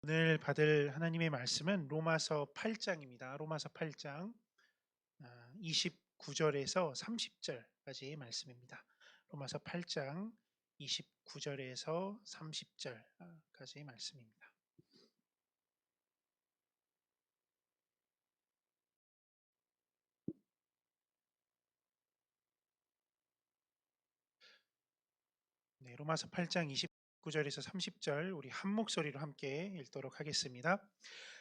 오늘 받을 하나님의 말씀은 로마서 8장입니다. 로마서 8장 29절에서 30절까지의 말씀입니다. 로마서 8장 29절에서 30절까지의 말씀입니다. 네, 로마서 8장 29절에서 30절 우리 한 목소리로 함께 읽도록 하겠습니다.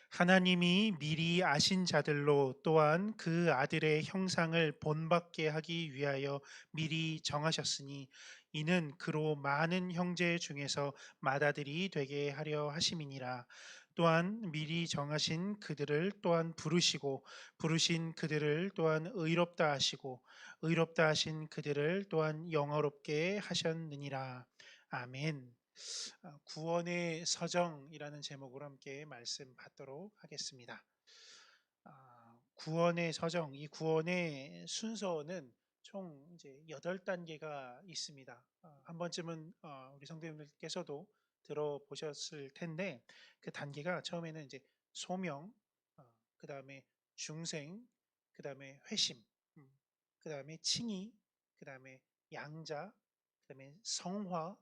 하나님이 미리 아신 자들로 또한 그 아들의 형상을 본받게 하기 위하여 미리 정하셨으니 이는 그로 많은 형제 중에서 맏아들이 되게 하려 하심이니라. 또한 미리 정하신 그들을 또한 부르시고 부르신 그들을 또한 의롭다 하시고 의롭다 하신 그들을 또한 영어롭게 하셨느니라. 아멘. 구원의 서정이라는 제목으로 함께 말씀 받도록 하겠습니다. 구원의 서정, 이 구원의 순서는 총 이제 8단계가 있습니다. 한 번쯤은 우리 성도님들께서도 들어보셨을 텐데 그 단계가 처음에는 이제 소명, 그 다음에 중생, 그 다음에 회심, 그 다음에 칭의, 그 다음에 양자, 그 다음에 성화,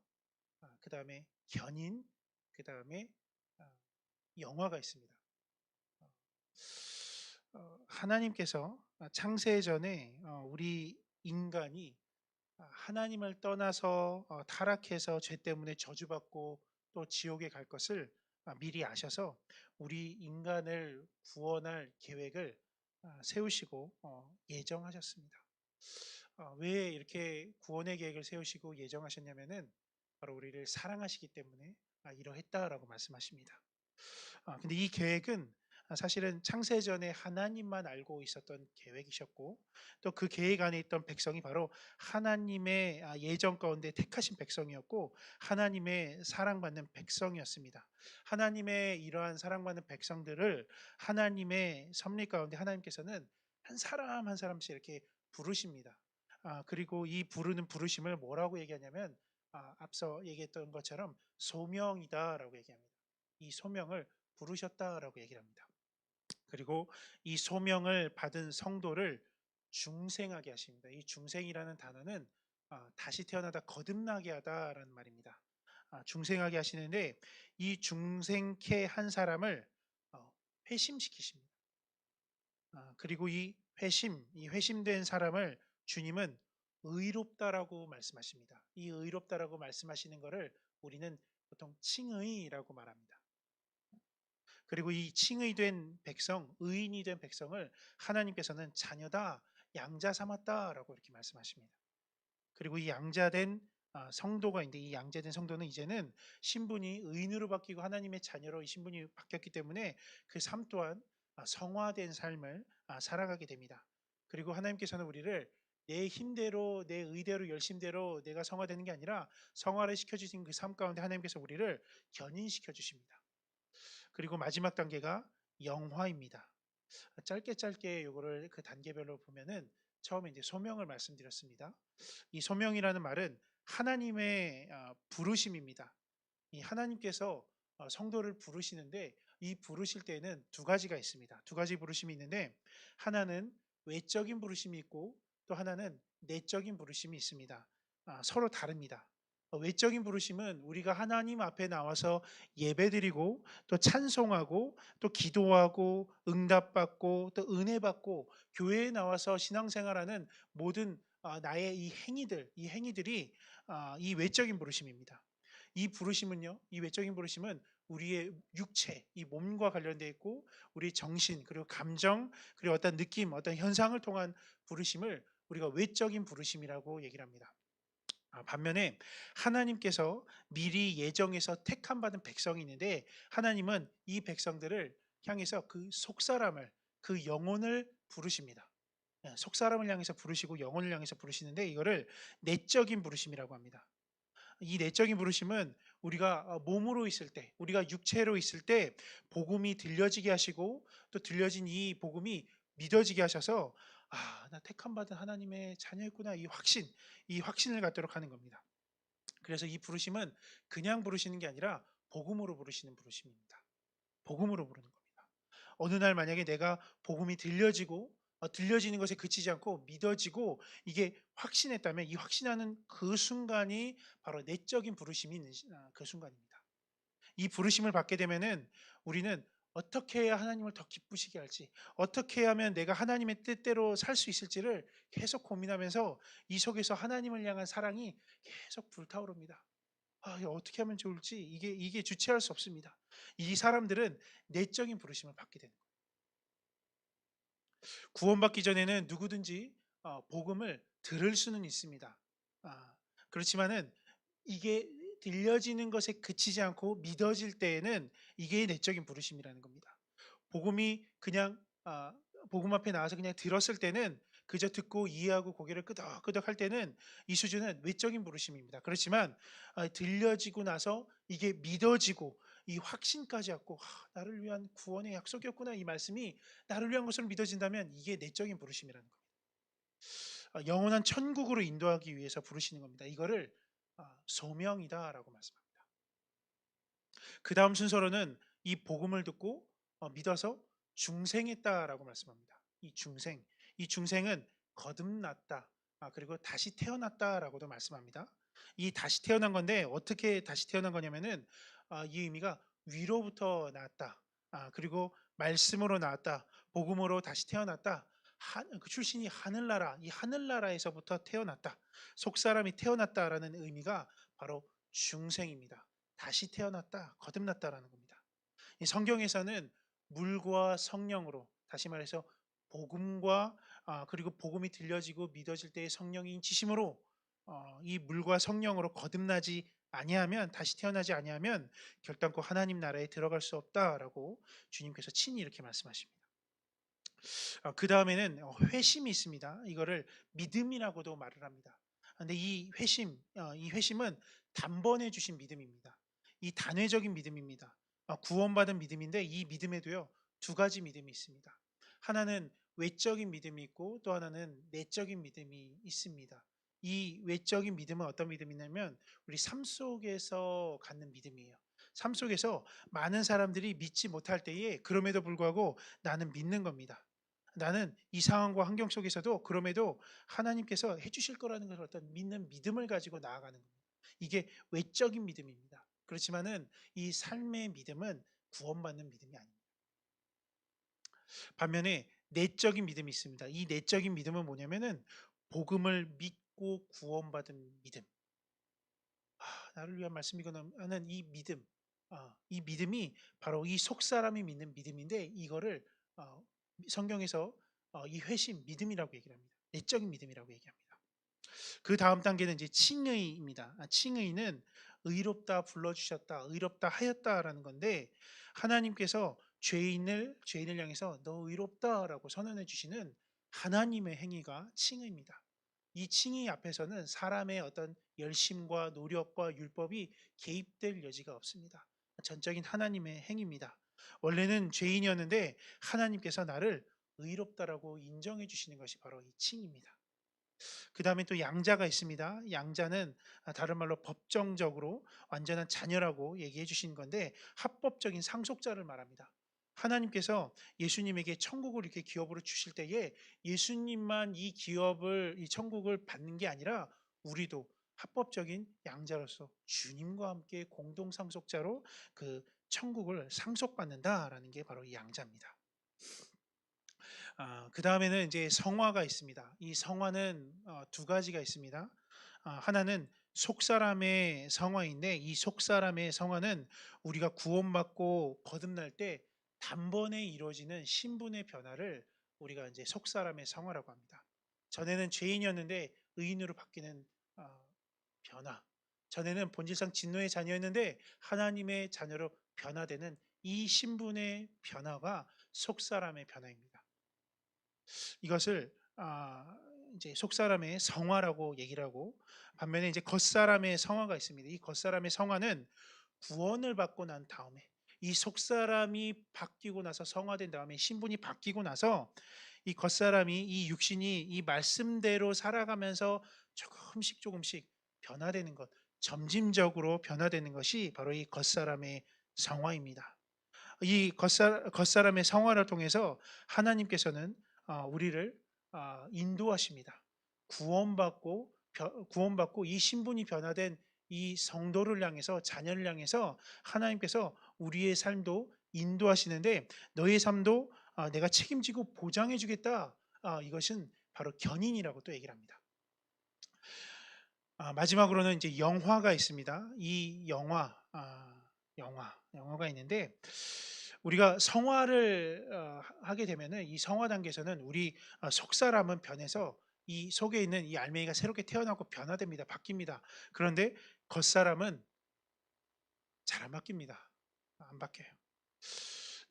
그 다음에 견인, 그 다음에 영화가 있습니다. 하나님께서 창세 전에 우리 인간이 하나님을 떠나서 타락해서 죄 때문에 저주받고 또 지옥에 갈 것을 미리 아셔서 우리 인간을 구원할 계획을 세우시고 예정하셨습니다. 왜 이렇게 구원의 계획을 세우시고 예정하셨냐면은 바로 우리를 사랑하시기 때문에 이러했다라고 말씀하십니다. 근데 이 계획은 사실은 창세전에 하나님만 알고 있었던 계획이셨고 또 그 계획 안에 있던 백성이 바로 하나님의 예정 가운데 택하신 백성이었고 하나님의 사랑받는 백성이었습니다. 하나님의 이러한 사랑받는 백성들을 하나님의 섭리 가운데 하나님께서는 한 사람 한 사람씩 이렇게 부르십니다. 그리고 이 부르는 부르심을 뭐라고 얘기하냐면 앞서 얘기했던 것처럼 소명이다라고 얘기합니다. 이 소명을 부르셨다라고 얘기를 합니다. 그리고 이 소명을 받은 성도를 중생하게 하십니다. 이 중생이라는 단어는 다시 태어나다 거듭나게 하다라는 말입니다. 중생하게 하시는데 이 중생케 한 사람을 회심시키십니다. 그리고 이 회심된 사람을 주님은 의롭다라고 말씀하십니다. 이 의롭다라고 말씀하시는 것을 우리는 보통 칭의라고 말합니다. 그리고 이 칭의된 백성, 의인이 된 백성을 하나님께서는 자녀다, 양자 삼았다라고 이렇게 말씀하십니다. 그리고 이 양자된 성도가 있는데 이 양자된 성도는 이제는 신분이 의인으로 바뀌고 하나님의 자녀로 이 신분이 바뀌었기 때문에 그 삶 또한 성화된 삶을 살아가게 됩니다. 그리고 하나님께서는 우리를 내 힘대로 내 의대로 열심대로 내가 성화되는 게 아니라 성화를 시켜주신 그 삶 가운데 하나님께서 우리를 견인시켜 주십니다. 그리고 마지막 단계가 영화입니다. 짧게 짧게 요거를 그 단계별로 보면은 처음에 이제 소명을 말씀드렸습니다. 이 소명이라는 말은 하나님의 부르심입니다. 이 하나님께서 성도를 부르시는데 이 부르실 때에는 두 가지가 있습니다. 두 가지 부르심이 있는데 하나는 외적인 부르심이 있고 또 하나는 내적인 부르심이 있습니다. 서로 다릅니다. 외적인 부르심은 우리가 하나님 앞에 나와서 예배드리고 또 찬송하고 또 기도하고 응답받고 또 은혜 받고 교회에 나와서 신앙생활하는 모든 나의 이 행위들, 이 행위들이 이 외적인 부르심입니다. 이 외적인 부르심은 우리의 육체, 이 몸과 관련되어 있고 우리 정신 그리고 감정 그리고 어떤 느낌, 어떤 현상을 통한 부르심을 우리가 외적인 부르심이라고 얘기를 합니다. 반면에 하나님께서 미리 예정해서 택함 받은 백성이 있는데 하나님은 이 백성들을 향해서 그 속사람을 그 영혼을 부르십니다. 속사람을 향해서 부르시고 영혼을 향해서 부르시는데 이거를 내적인 부르심이라고 합니다. 이 내적인 부르심은 우리가 몸으로 있을 때, 우리가 육체로 있을 때 복음이 들려지게 하시고 또 들려진 이 복음이 믿어지게 하셔서 나 택함 받은 하나님의 자녀였구나 이 확신을 갖도록 하는 겁니다. 그래서 이 부르심은 그냥 부르시는 게 아니라 복음으로 부르시는 부르심입니다. 복음으로 부르는 겁니다. 어느 날 만약에 내가 복음이 들려지고 들려지는 것에 그치지 않고 믿어지고 이게 확신했다면 이 확신하는 그 순간이 바로 내적인 부르심이 있는 그 순간입니다. 이 부르심을 받게 되면은 우리는 어떻게 해야 하나님을 더 기쁘시게 할지, 어떻게 하면 내가 하나님의 뜻대로 살 수 있을지를 계속 고민하면서 이 속에서 하나님을 향한 사랑이 계속 불타오릅니다. 이거 어떻게 하면 좋을지 이게 주체할 수 없습니다. 이 사람들은 내적인 부르심을 받게 되는 거예요. 구원받기 전에는 누구든지 복음을 들을 수는 있습니다. 그렇지만은 이게 들려지는 것에 그치지 않고 믿어질 때에는 이게 내적인 부르심이라는 겁니다. 복음이 그냥 복음 앞에 나와서 그냥 들었을 때는 그저 듣고 이해하고 고개를 끄덕끄덕 할 때는 이 수준은 외적인 부르심입니다. 그렇지만 들려지고 나서 이게 믿어지고 이 확신까지 갖고 나를 위한 구원의 약속이었구나 이 말씀이 나를 위한 것으로 믿어진다면 이게 내적인 부르심이라는 겁니다. 영원한 천국으로 인도하기 위해서 부르시는 겁니다. 이거를 소명이다라고 말씀합니다. 그 다음 순서로는 이 복음을 듣고 믿어서 중생했다라고 말씀합니다. 이 중생은 거듭났다. 그리고 다시 태어났다라고도 말씀합니다. 이 다시 태어난 건데 어떻게 다시 태어난 거냐면은 이 의미가 위로부터 나왔다. 그리고 말씀으로 나왔다. 복음으로 다시 태어났다. 그 출신이 하늘나라, 이 하늘나라에서부터 태어났다. 속사람이 태어났다라는 의미가 바로 중생입니다. 다시 태어났다, 거듭났다라는 겁니다. 이 성경에서는 물과 성령으로 다시 말해서 복음과 그리고 복음이 들려지고 믿어질 때의 성령이 인치심으로 이 물과 성령으로 거듭나지 아니하면 다시 태어나지 아니하면 결단코 하나님 나라에 들어갈 수 없다라고 주님께서 친히 이렇게 말씀하십니다. 그 다음에는 회심이 있습니다. 이거를 믿음이라고도 말을 합니다. 근데 이 회심은 단번에 주신 믿음입니다. 이 단회적인 믿음입니다. 구원받은 믿음인데 이 믿음에도요 두 가지 믿음이 있습니다. 하나는 외적인 믿음이 있고 또 하나는 내적인 믿음이 있습니다. 이 외적인 믿음은 어떤 믿음이냐면 우리 삶 속에서 갖는 믿음이에요. 삶 속에서 많은 사람들이 믿지 못할 때에 그럼에도 불구하고 나는 믿는 겁니다. 나는 이 상황과 환경 속에서도 그럼에도 하나님께서 해주실 거라는 것을 어떤 믿는 믿음을 가지고 나아가는 겁니다. 이게 외적인 믿음입니다. 그렇지만은 이 삶의 믿음은 구원받는 믿음이 아닙니다. 반면에 내적인 믿음이 있습니다. 이 내적인 믿음은 뭐냐면은 복음을 믿고 구원받은 믿음. 나를 위한 말씀이거나 하는 이 믿음. 이 믿음이 바로 이 속사람이 믿는 믿음인데 이거를 어, 성경에서 이 회심 믿음이라고 얘기를 합니다. 내적인 믿음이라고 얘기합니다. 그 다음 단계는 이제 칭의입니다. 칭의는 의롭다 불러주셨다, 의롭다 하였다라는 건데 하나님께서 죄인을 향해서 너 의롭다라고 선언해 주시는 하나님의 행위가 칭의입니다. 이 칭의 앞에서는 사람의 어떤 열심과 노력과 율법이 개입될 여지가 없습니다. 전적인 하나님의 행위입니다. 원래는 죄인이었는데 하나님께서 나를 의롭다라고 인정해 주시는 것이 바로 이 칭입니다. 그 다음에 또 양자가 있습니다. 양자는 다른 말로 법정적으로 완전한 자녀라고 얘기해 주신 건데 합법적인 상속자를 말합니다. 하나님께서 예수님에게 천국을 이렇게 기업으로 주실 때에 예수님만 이 천국을 받는 게 아니라 우리도 합법적인 양자로서 주님과 함께 공동 상속자로 그 천국을 상속받는다라는 게 바로 이 양자입니다. 그다음에는 이제 성화가 있습니다. 이 성화는 두 가지가 있습니다. 하나는 속사람의 성화인데 이 속사람의 성화는 우리가 구원받고 거듭날 때 단번에 이루어지는 신분의 변화를 우리가 이제 속사람의 성화라고 합니다. 전에는 죄인이었는데 의인으로 바뀌는 변화. 전에는 본질상 진노의 자녀였는데 하나님의 자녀로 변화되는 이 신분의 변화가 속사람의 변화입니다. 이것을 이제 속사람의 성화라고 얘기를 하고 반면에 이제 겉사람의 성화가 있습니다. 이 겉사람의 성화는 구원을 받고 난 다음에 이 속사람이 바뀌고 나서 성화된 다음에 신분이 바뀌고 나서 이 겉사람이 이 육신이 이 말씀대로 살아가면서 조금씩 변화되는 것, 점진적으로 변화되는 것이 바로 이 겉사람의 성화입니다. 이 겉사람의 성화를 통해서 하나님께서는 우리를 인도하십니다. 구원받고 이 신분이 변화된 이 성도를 향해서, 자녀를 향해서 하나님께서 우리의 삶도 인도하시는데, 너의 삶도 내가 책임지고 보장해 주겠다. 이것은 바로 견인이라고 또 얘기를 합니다. 마지막으로는 이제 영화가 있습니다. 이 영화가 있는데, 우리가 성화를 하게 되면은, 이 성화 단계에서는 우리 속 사람은 변해서 이 속에 있는 이 알맹이가 새롭게 태어나고 변화됩니다. 바뀝니다. 그런데 겉 사람은 잘 안 바뀝니다. 안 바뀌어요.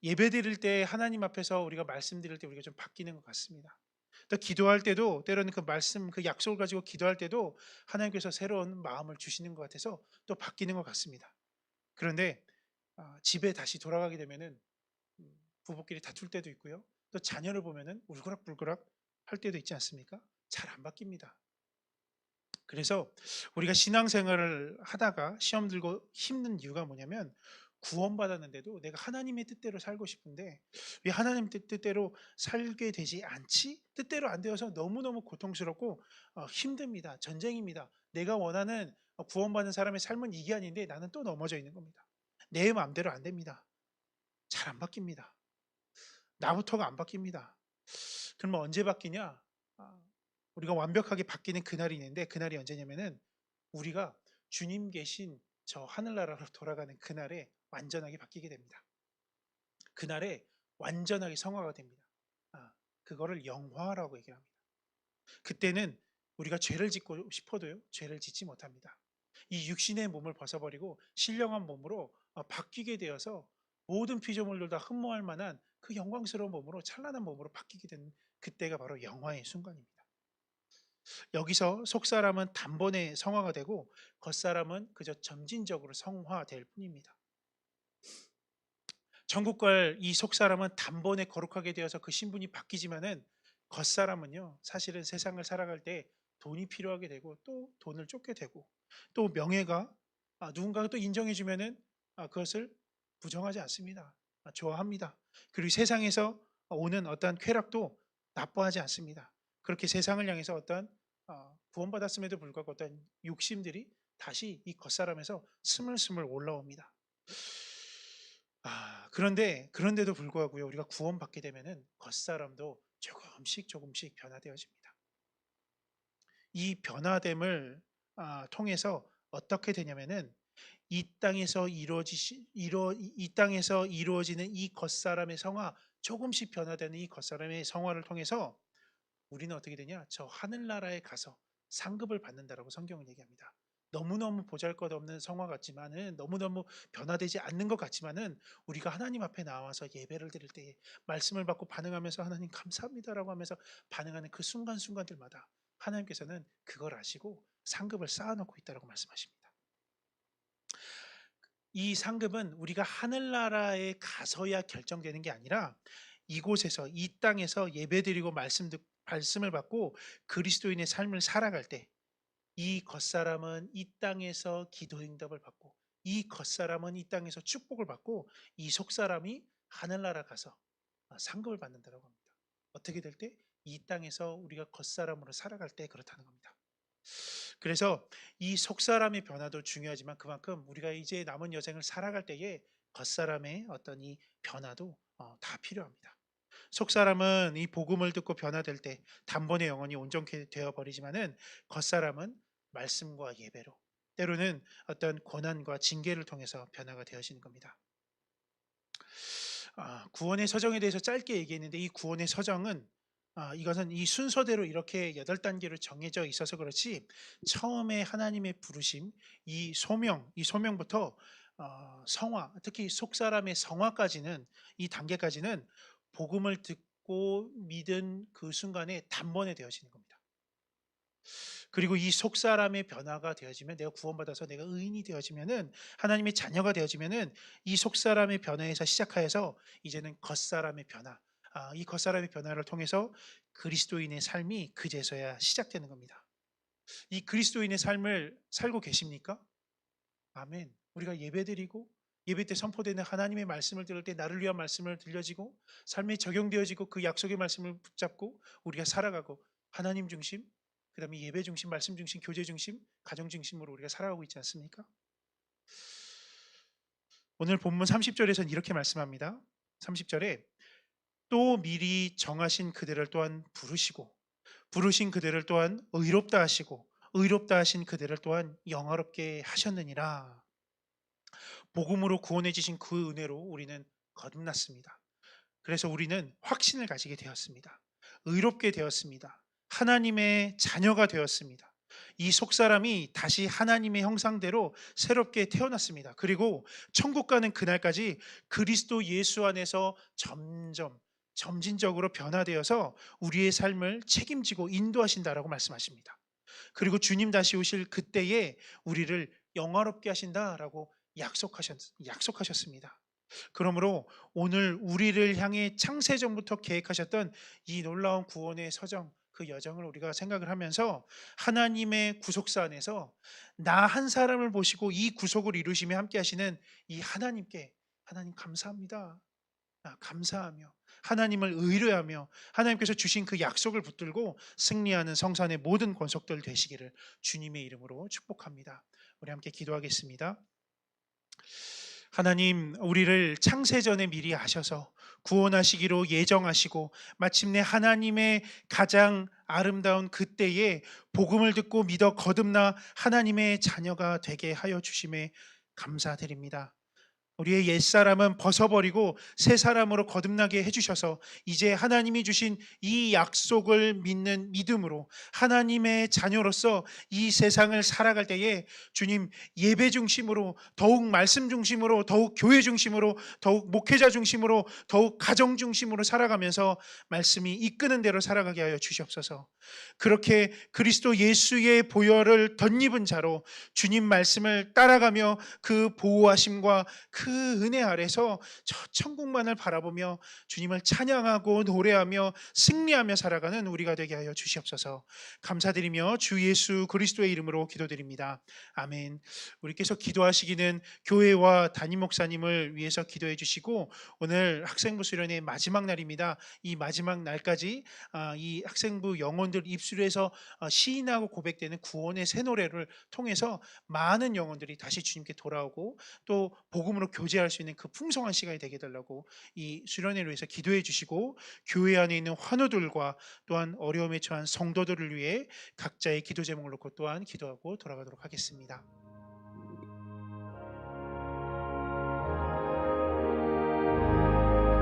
예배 드릴 때 하나님 앞에서 우리가 말씀 드릴 때 우리가 좀 바뀌는 것 같습니다. 또 기도할 때도 때로는 그 말씀, 그 약속을 가지고 기도할 때도 하나님께서 새로운 마음을 주시는 것 같아서 또 바뀌는 것 같습니다. 그런데 집에 다시 돌아가게 되면은 부부끼리 다툴 때도 있고요. 또 자녀를 보면은 울그락불그락 할 때도 있지 않습니까? 잘 안 바뀝니다. 그래서 우리가 신앙생활을 하다가 시험 들고 힘든 이유가 뭐냐면, 구원받았는데도 내가 하나님의 뜻대로 살고 싶은데 왜 하나님 뜻대로 살게 되지 않지? 뜻대로 안 되어서 너무너무 고통스럽고 힘듭니다. 전쟁입니다. 내가 원하는 구원받은 사람의 삶은 이게 아닌데 나는 또 넘어져 있는 겁니다. 내 마음대로 안 됩니다. 잘 안 바뀝니다. 나부터가 안 바뀝니다. 그러면 언제 바뀌냐? 우리가 완벽하게 바뀌는 그날이 있는데, 그날이 언제냐면은 우리가 주님 계신 저 하늘나라로 돌아가는 그날에 완전하게 바뀌게 됩니다. 그날에 완전하게 성화가 됩니다. 그거를 영화라고 얘기를 합니다. 그때는 우리가 죄를 짓고 싶어도요, 죄를 짓지 못합니다. 이 육신의 몸을 벗어버리고 신령한 몸으로 바뀌게 되어서 모든 피조물들 다 흠모할 만한 그 영광스러운 몸으로, 찬란한 몸으로 바뀌게 된 그때가 바로 영화의 순간입니다. 여기서 속사람은 단번에 성화가 되고 겉사람은 그저 점진적으로 성화될 뿐입니다. 천국 갈 이 속사람은 단번에 거룩하게 되어서 그 신분이 바뀌지만은, 겉사람은요 사실은 세상을 살아갈 때 돈이 필요하게 되고, 또 돈을 쫓게 되고, 또 명예가 누군가가 또 인정해 주면은 그것을 부정하지 않습니다. 좋아합니다. 그리고 세상에서 오는 어떠한 쾌락도 나빠하지 않습니다. 그렇게 세상을 향해서 어떤 구원받았음에도 불구하고 어떤 욕심들이 다시 이 겉사람에서 스물스물 올라옵니다. 그런데도 불구하고요, 우리가 구원받게 되면은 겉사람도 조금씩 변화되어집니다. 이 변화됨을 통해서 어떻게 되냐면은, 이 땅에서 이루어지는 이 겉사람의 성화, 조금씩 변화되는 이 겉사람의 성화를 통해서 우리는 어떻게 되냐? 저 하늘나라에 가서 상급을 받는다라고 성경은 얘기합니다. 너무너무 보잘것없는 성화 같지만은, 너무너무 변화되지 않는 것 같지만은, 우리가 하나님 앞에 나와서 예배를 드릴 때 말씀을 받고 반응하면서 하나님 감사합니다라고 하면서 반응하는 그 순간순간들마다 하나님께서는 그걸 아시고 상급을 쌓아놓고 있다라고 말씀하십니다. 이 상급은 우리가 하늘나라에 가서야 결정되는 게 아니라, 이곳에서, 이 땅에서 예배드리고 말씀을 받고 그리스도인의 삶을 살아갈 때, 이 겉사람은 이 땅에서 기도 응답을 받고, 이 겉사람은 이 땅에서 축복을 받고, 이 속사람이 하늘나라 가서 상급을 받는다고 합니다. 어떻게 될 때? 이 땅에서 우리가 겉사람으로 살아갈 때 그렇다는 겁니다. 그래서 이 속사람의 변화도 중요하지만, 그만큼 우리가 이제 남은 여생을 살아갈 때에 겉사람의 어떤 이 변화도 다 필요합니다. 속사람은 이 복음을 듣고 변화될 때 단번에 영혼이 온전케 되어 버리지만은, 겉사람은 말씀과 예배로, 때로는 어떤 고난과 징계를 통해서 변화가 되어지는 겁니다. 구원의 서정에 대해서 짧게 얘기했는데, 이 구원의 서정은 이것은 이 순서대로 이렇게 8단계로 정해져 있어서 그렇지, 처음에 하나님의 부르심, 이 소명부터 성화, 특히 속사람의 성화까지는, 이 단계까지는 복음을 듣고 믿은 그 순간에 단번에 되어지는 겁니다. 그리고 이 속사람의 변화가 되어지면, 내가 구원받아서 내가 의인이 되어지면은, 하나님의 자녀가 되어지면은, 이 속사람의 변화에서 시작하여서 이제는 겉사람의 변화, 이 겉사람의 변화를 통해서 그리스도인의 삶이 그제서야 시작되는 겁니다. 이 그리스도인의 삶을 살고 계십니까? 아멘. 우리가 예배드리고 예배 때 선포되는 하나님의 말씀을 들을 때 나를 위한 말씀을 들려지고 삶에 적용되어지고 그 약속의 말씀을 붙잡고 우리가 살아가고 하나님 중심, 그다음에 예배 중심, 말씀 중심, 교제 중심, 가정 중심으로 우리가 살아가고 있지 않습니까? 오늘 본문 30절에서는 이렇게 말씀합니다. 30절에 또 미리 정하신 그들을 또한 부르시고 부르신 그들을 또한 의롭다 하시고 의롭다 하신 그들을 또한 영화롭게 하셨느니라. 복음으로 구원해 주신 그 은혜로 우리는 거듭났습니다. 그래서 우리는 확신을 가지게 되었습니다. 의롭게 되었습니다. 하나님의 자녀가 되었습니다. 이 속사람이 다시 하나님의 형상대로 새롭게 태어났습니다. 그리고 천국 가는 그날까지 그리스도 예수 안에서 점진적으로 변화되어서 우리의 삶을 책임지고 인도하신다라고 말씀하십니다. 그리고 주님 다시 오실 그때에 우리를 영화롭게 하신다라고 약속하셨습니다. 그러므로 오늘 우리를 향해 창세전부터 계획하셨던 이 놀라운 구원의 서정, 그 여정을 우리가 생각을 하면서 하나님의 구속사 안에서 나 한 사람을 보시고 이 구속을 이루심에 함께 하시는 이 하나님께 하나님 감사합니다. 감사하며 하나님을 의뢰하며 하나님께서 주신 그 약속을 붙들고 승리하는 성산의 모든 권속들 되시기를 주님의 이름으로 축복합니다. 우리 함께 기도하겠습니다. 하나님, 우리를 창세전에 미리 아셔서 구원하시기로 예정하시고 마침내 하나님의 가장 아름다운 그때에 복음을 듣고 믿어 거듭나 하나님의 자녀가 되게 하여 주심에 감사드립니다. 우리의 옛사람은 벗어버리고 새 사람으로 거듭나게 해주셔서 이제 하나님이 주신 이 약속을 믿는 믿음으로 하나님의 자녀로서 이 세상을 살아갈 때에 주님 예배 중심으로 더욱 말씀 중심으로 더욱 교회 중심으로 더욱 목회자 중심으로 더욱 가정 중심으로 살아가면서 말씀이 이끄는 대로 살아가게 하여 주시옵소서. 그렇게 그리스도 예수의 보혈을 덧입은 자로 주님 말씀을 따라가며 그 보호하심과 그 은혜 아래서 저 천국만을 바라보며 주님을 찬양하고 노래하며 승리하며 살아가는 우리가 되게 하여 주시옵소서. 감사드리며 주 예수 그리스도의 이름으로 기도드립니다. 아멘. 우리께서 기도하시기는 교회와 담임 목사님을 위해서 기도해 주시고 오늘 학생부 수련의 마지막 날입니다. 이 마지막 날까지 이 학생부 영혼들 입술에서 시인하고 고백되는 구원의 새 노래를 통해서 많은 영혼들이 다시 주님께 돌아오고 또 복음으로 교제할 수 있는 그 풍성한 시간이 되게 해달라고 이 수련회를 위해서 기도해 주시고 교회 안에 있는 환우들과 또한 어려움에 처한 성도들을 위해 각자의 기도 제목을 놓고 또한 기도하고 돌아가도록 하겠습니다.